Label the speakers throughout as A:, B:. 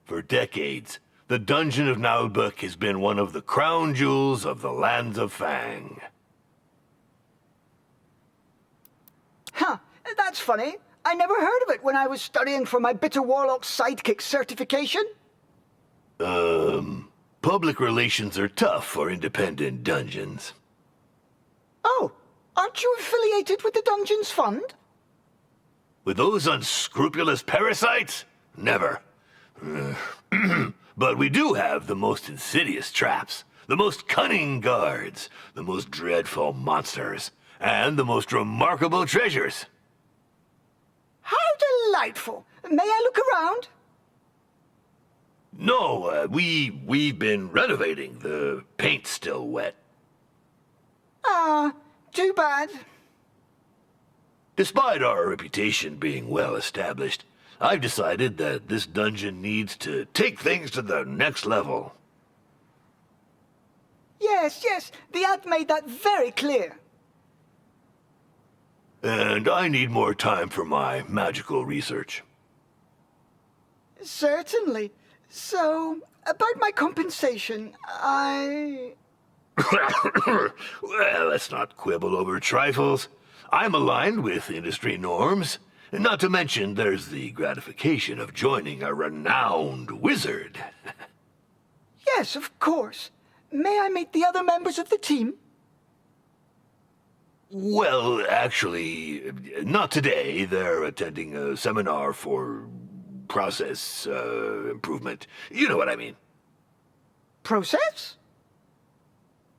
A: For decades, the dungeon of Naheulbeuk has been one of the crown jewels of the lands of Fang.
B: Huh, that's funny. I never heard of it when I was studying for my Bitter Warlock Sidekick certification.
A: Public relations are tough for independent dungeons.
B: Oh, aren't you affiliated with the Dungeons Fund?
A: With those unscrupulous parasites? Never. But we do have the most insidious traps, the most cunning guards, the most dreadful monsters, and the most remarkable treasures.
B: How delightful! May I look around?
A: No, we've been renovating. The paint's still wet.
B: Ah, too bad.
A: Despite our reputation being well established, I've decided that this dungeon needs to take things to the next level.
B: Yes, the ad made that very clear.
A: And I need more time for my magical research.
B: Certainly. So, about my compensation,
A: Well, let's not quibble over trifles. I'm aligned with industry norms. Not to mention, there's the gratification of joining a renowned wizard.
B: Yes, of course. May I meet the other members of the team?
A: Well, actually, not today. They're attending a seminar for process improvement. You know what I mean.
B: Process?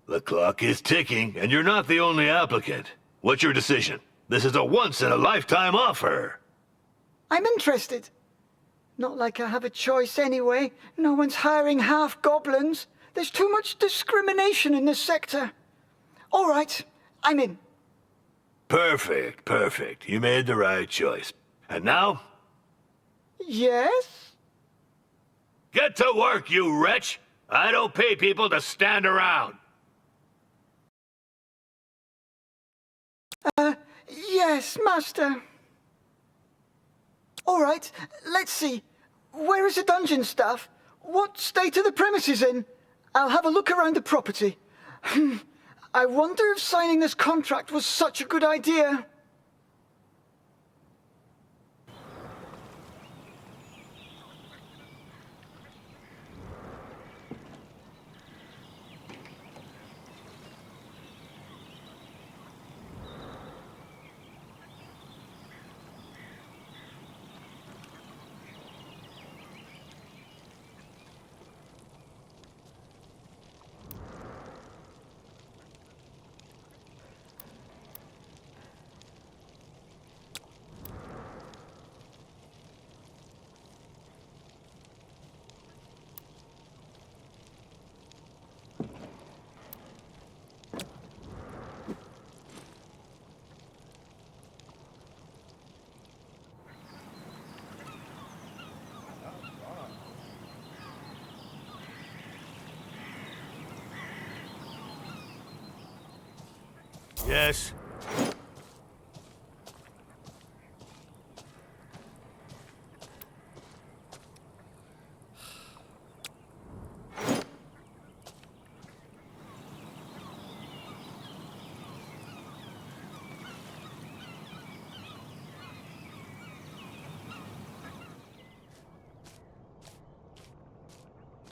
A: The clock is ticking, and you're not the only applicant. What's your decision? This is a once-in-a-lifetime offer.
B: I'm interested. Not like I have a choice anyway. No one's hiring half-goblins. There's too much discrimination in this sector. All right, I'm in.
A: Perfect. You made the right choice. And now?
B: Yes?
A: Get to work, you wretch! I don't pay people to stand around.
B: Yes, master. All right, let's see. Where is the dungeon staff? What state are the premises in? I'll have a look around the property. I wonder if signing this contract was such a good idea.
A: Yes?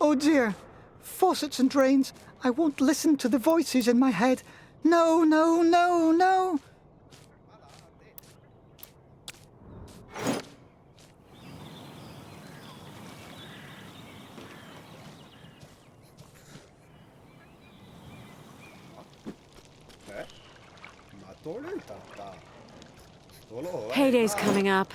B: Oh dear. Faucets and drains. I won't listen to the voices in my head. No.
C: Payday's coming up.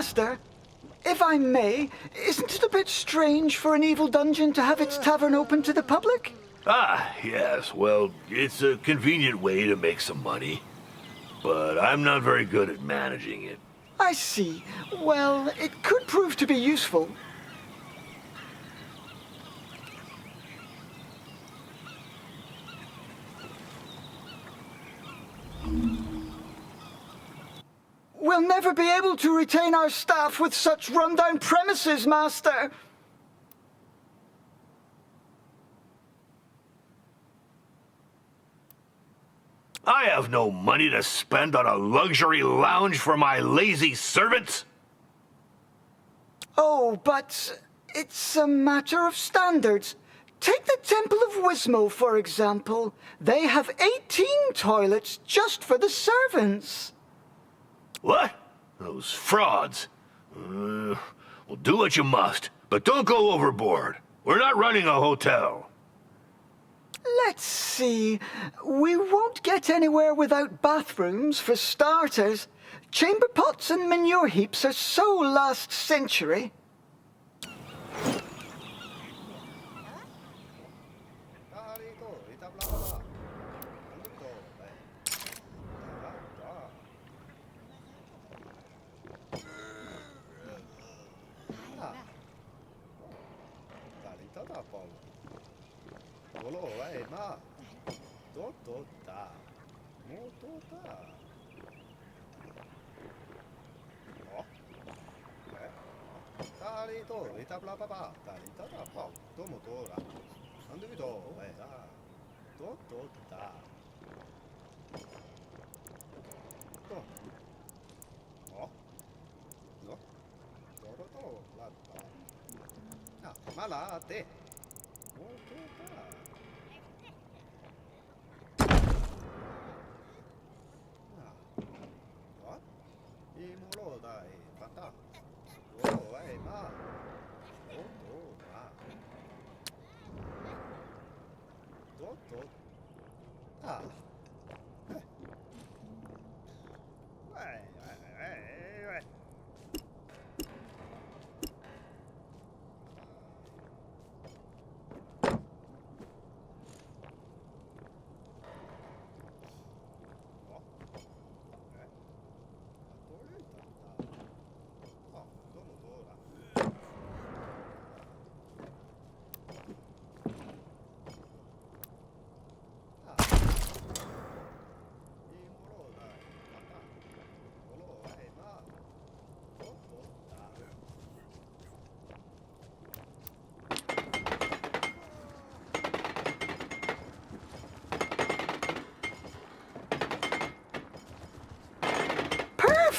B: Master, if I may, isn't it a bit strange for an evil dungeon to have its tavern open to the public?
A: Ah, yes, well, it's a convenient way to make some money. But I'm not very good at managing it.
B: I see. Well, it could prove to be useful. We'll never be able to retain our staff with such rundown premises, Master.
A: I have no money to spend on a luxury lounge for my lazy servants.
B: Oh, but it's a matter of standards. Take the Temple of Wismo, for example. They have 18 toilets just for the servants.
A: What? Those frauds. Well, do what you must, but don't go overboard. We're not running a hotel.
B: Let's see. We won't get anywhere without bathrooms, for starters. Chamber pots and manure heaps are so last century.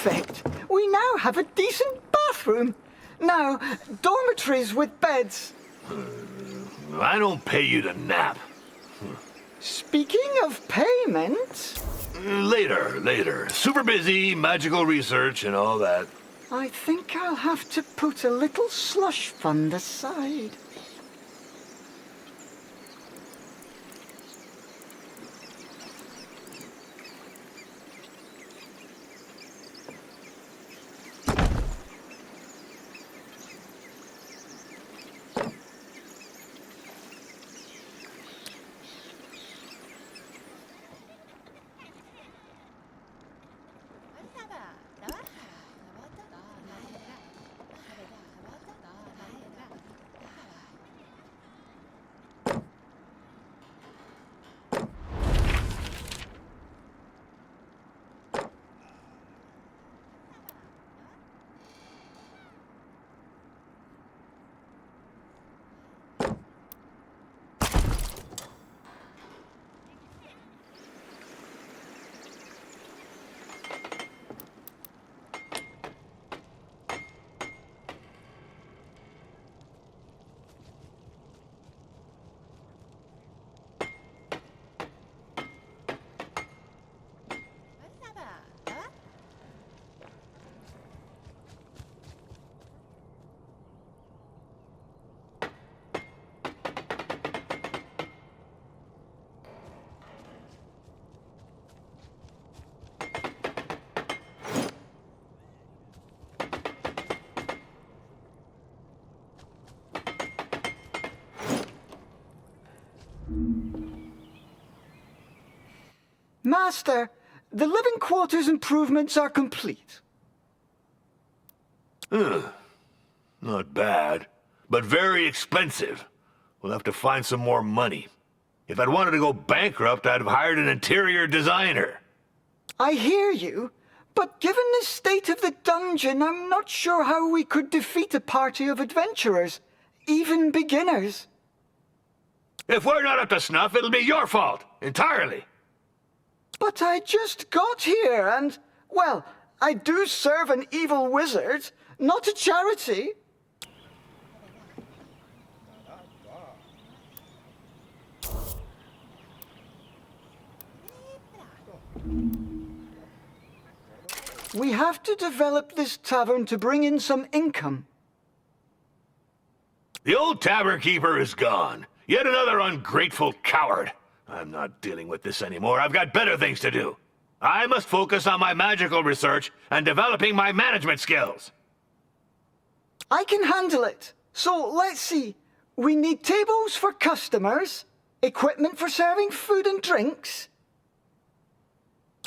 B: Perfect! We now have a decent bathroom. Now, dormitories with beds.
A: I don't pay you to nap.
B: Speaking of payment,
A: Later. Super busy, magical research and all that.
B: I think I'll have to put a little slush fund aside. Master, the living quarters improvements are complete.
A: Not bad, but very expensive. We'll have to find some more money. If I'd wanted to go bankrupt, I'd have hired an interior designer.
B: I hear you, but given the state of the dungeon, I'm not sure how we could defeat a party of adventurers, even beginners.
A: If we're not up to snuff, it'll be your fault, entirely.
B: But I just got here and, well, I do serve an evil wizard, not a charity. We have to develop this tavern to bring in some income.
A: The old tavern keeper is gone. Yet another ungrateful coward. I'm not dealing with this anymore. I've got better things to do. I must focus on my magical research and developing my management skills.
B: I can handle it. So let's see. We need tables for customers, equipment for serving food and drinks.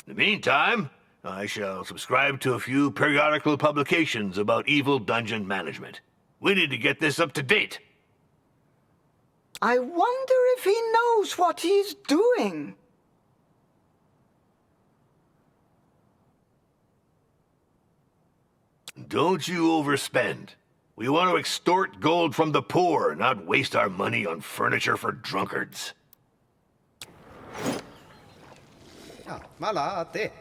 A: In the meantime, I shall subscribe to a few periodical publications about evil dungeon management. We need to get this up to date.
B: I wonder if he knows what he's doing.
A: Don't you overspend. We want to extort gold from the poor, not waste our money on furniture for drunkards.
D: Malate. Malate.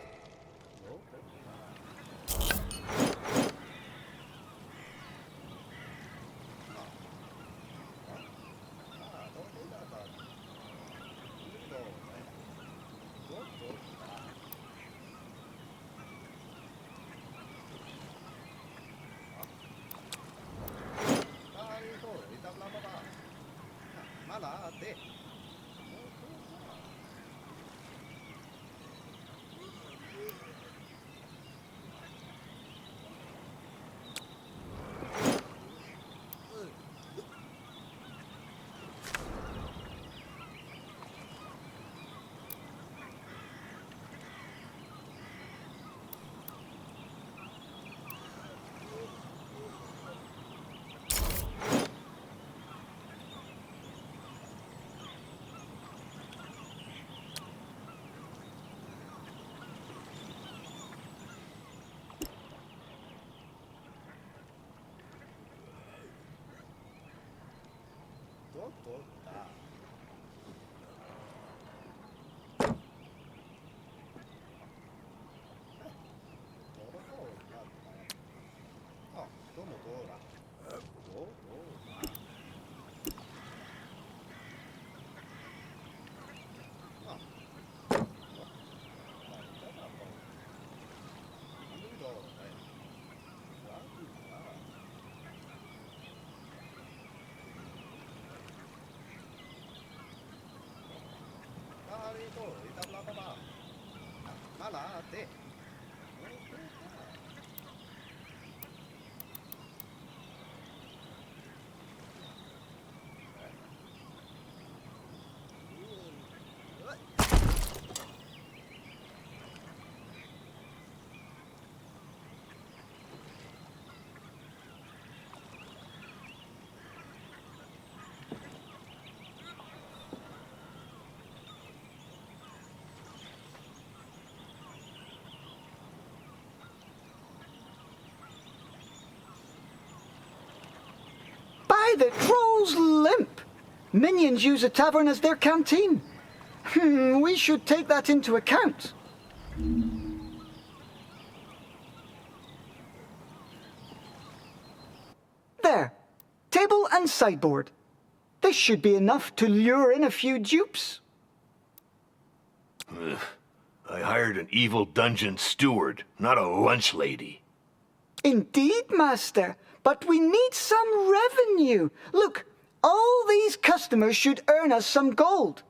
D: Malate.
B: The troll's limp. Minions use a tavern as their canteen. We should take that into account. There. Table and sideboard. This should be enough to lure in a few dupes.
A: I hired an evil dungeon steward, not a lunch lady.
B: Indeed, Master. But we need some revenue. Look, all these customers should earn us some gold.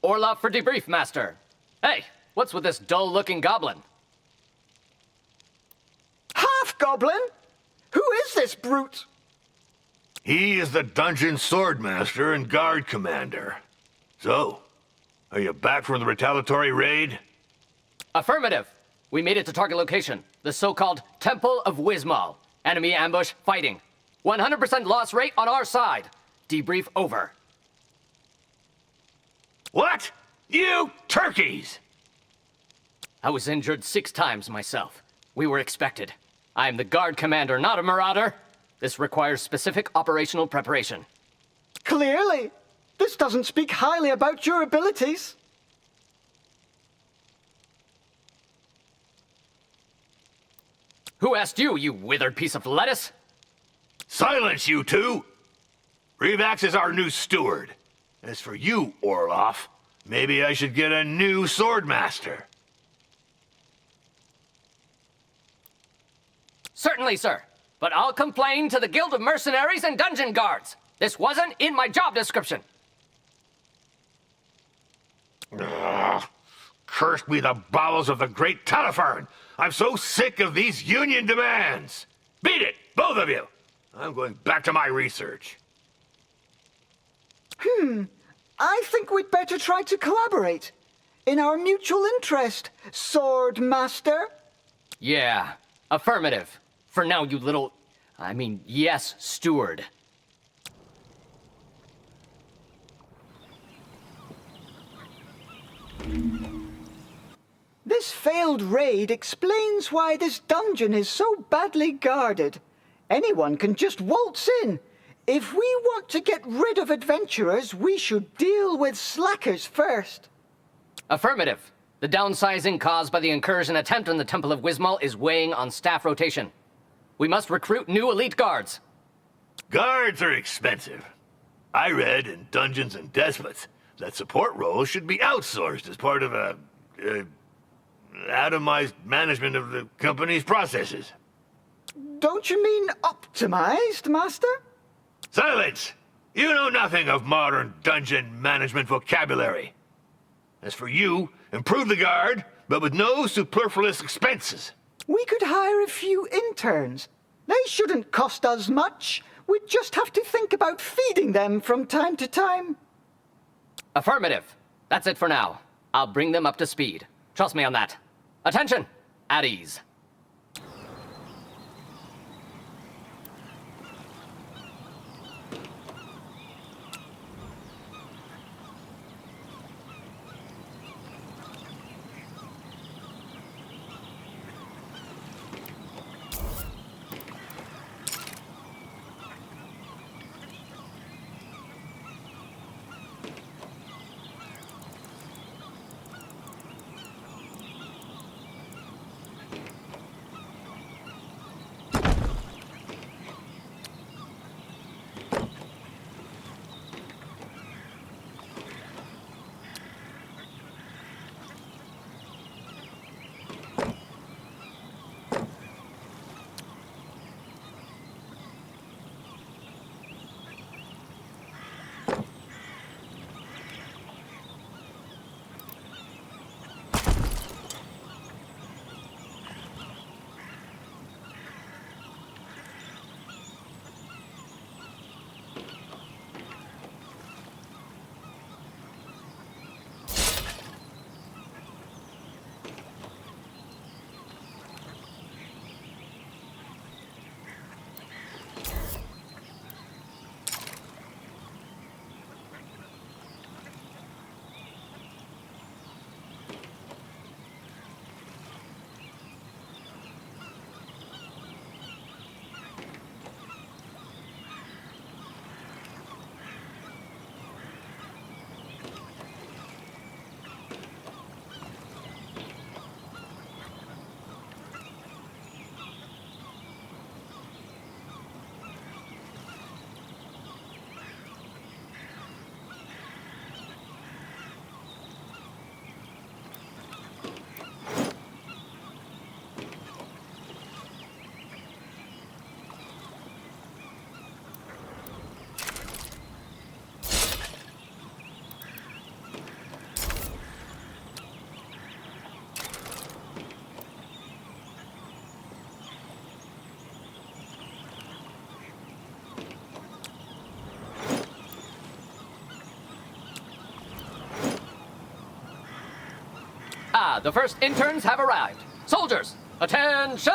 D: Orloff for debrief, Master. Hey, what's with this dull-looking goblin?
B: Half-goblin? Who is this brute?
A: He is the dungeon swordmaster and guard commander. So, are you back from the retaliatory raid?
D: Affirmative. We made it to target location, the so-called Temple of Wismal. Enemy ambush fighting. 100% loss rate on our side. Debrief over.
A: What? You turkeys!
D: I was injured 6 times myself. We were expected. I am the guard commander, not a marauder. This requires specific operational preparation.
B: Clearly. This doesn't speak highly about your abilities.
D: Who asked you, you withered piece of lettuce?
A: Silence, you two! Revax is our new steward. As for you, Orloff, maybe I should get a new swordmaster.
D: Certainly, sir. But I'll complain to the Guild of Mercenaries and Dungeon Guards. This wasn't in my job description.
A: Ugh. Cursed be the bowels of the great Talifern! I'm so sick of these union demands! Beat it, both of you! I'm going back to my research.
B: I think we'd better try to collaborate. In our mutual interest, Sword Master.
D: Yeah, affirmative. For now, you little... yes, steward.
B: This failed raid explains why this dungeon is so badly guarded. Anyone can just waltz in. If we want to get rid of adventurers, we should deal with slackers first.
D: Affirmative. The downsizing caused by the incursion attempt on the Temple of Wismal is weighing on staff rotation. We must recruit new elite guards.
A: Guards are expensive. I read in Dungeons and Despots that support roles should be outsourced as part of a atomized management of the company's processes.
B: Don't you mean optimized, Master?
A: Silence! You know nothing of modern dungeon management vocabulary. As for you, improve the guard, but with no superfluous expenses.
B: We could hire a few interns. They shouldn't cost us much. We'd just have to think about feeding them from time to time.
D: Affirmative. That's it for now. I'll bring them up to speed. Trust me on that. Attention! At ease. The first interns have arrived. Soldiers, attention!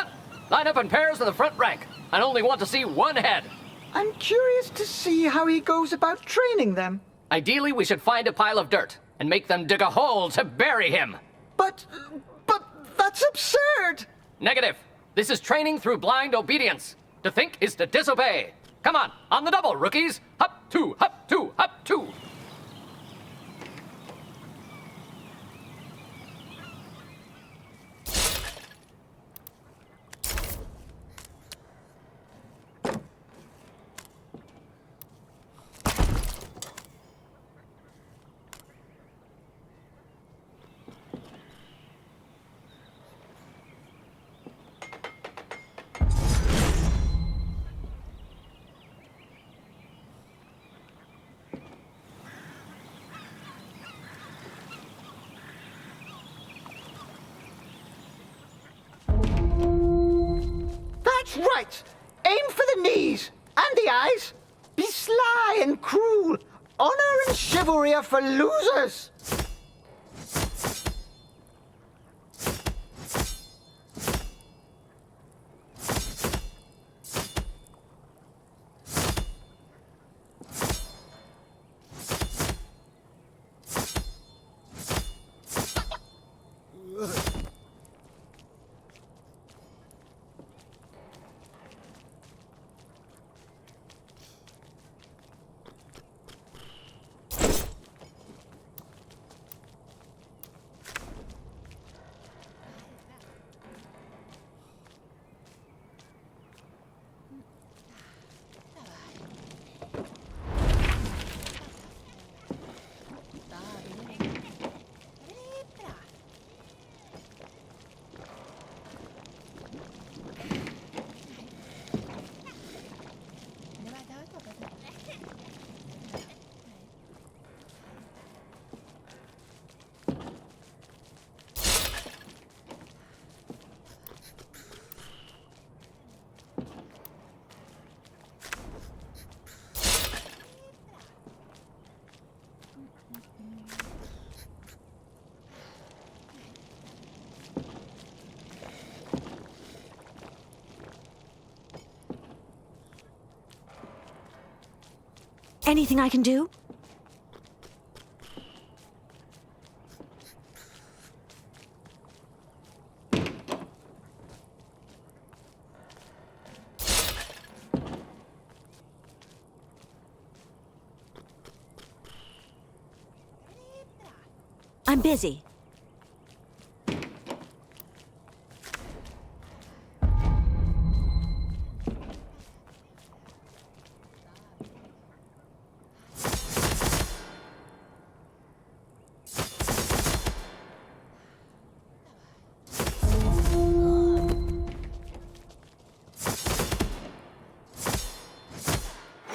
D: Line up in pairs in the front rank. I only want to see one head.
B: I'm curious to see how he goes about training them.
D: Ideally, we should find a pile of dirt and make them dig a hole to bury him.
B: But that's absurd!
D: Negative. This is training through blind obedience. To think is to disobey. Come on the double, rookies. Hop, two, hop, two, hop, two.
B: That's right! Aim for the knees and the eyes. Be sly and cruel. Honor and chivalry are for losers.
C: Anything I can do? I'm busy.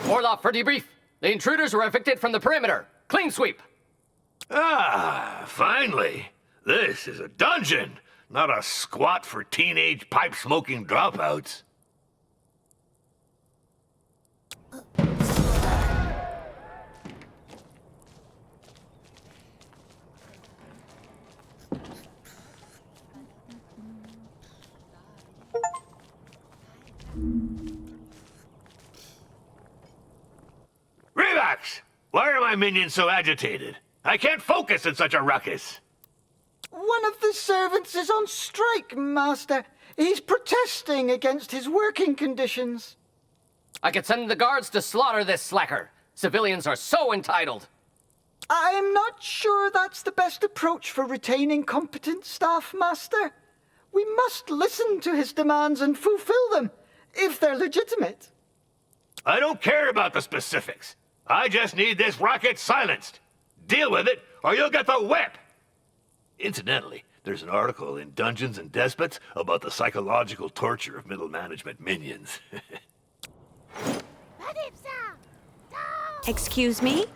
D: Orloff for debrief. The intruders were evicted from the perimeter. Clean sweep.
A: Ah, finally. This is a dungeon, not a squat for teenage pipe-smoking dropouts. Relax! Why are my minions so agitated? I can't focus in such a ruckus.
B: One of the servants is on strike, Master. He's protesting against his working conditions.
D: I could send the guards to slaughter this slacker. Civilians are so entitled.
B: I'm not sure that's the best approach for retaining competent staff, Master. We must listen to his demands and fulfill them, if they're legitimate.
A: I don't care about the specifics. I just need this rocket silenced. Deal with it, or you'll get the whip! Incidentally, there's an article in Dungeons and Despots about the psychological torture of middle management minions.
C: Excuse me?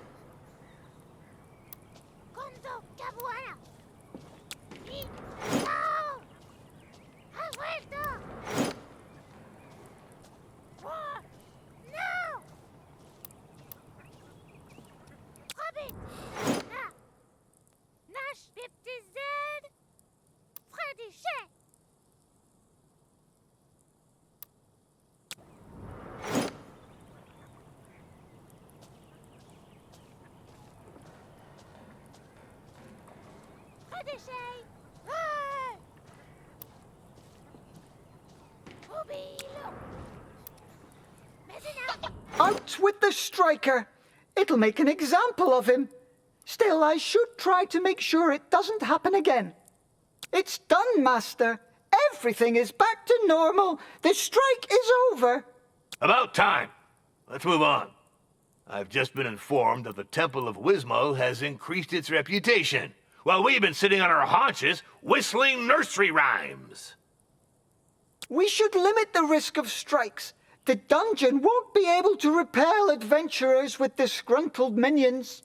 B: Out with the striker! It'll make an example of him. Still, I should try to make sure it doesn't happen again. It's done, Master. Everything is back to normal. The strike is over.
A: About time. Let's move on. I've just been informed that the Temple of Wismo has increased its reputation, while we've been sitting on our haunches whistling nursery rhymes.
B: We should limit the risk of strikes. The dungeon won't be able to repel adventurers with disgruntled minions.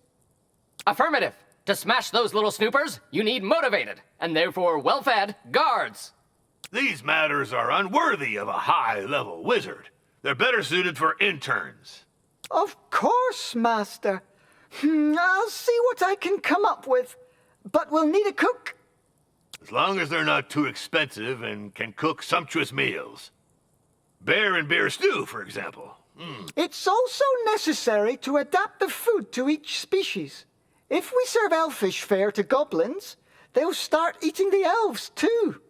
D: Affirmative. To smash those little snoopers, you need motivated, and therefore well-fed, guards.
A: These matters are unworthy of a high-level wizard. They're better suited for interns.
B: Of course, Master. I'll see what I can come up with. But we'll need a cook.
A: As long as they're not too expensive and can cook sumptuous meals. Bear and beer stew, for example.
B: It's also necessary to adapt the food to each species. If we serve elfish fare to goblins, they'll start eating the elves too.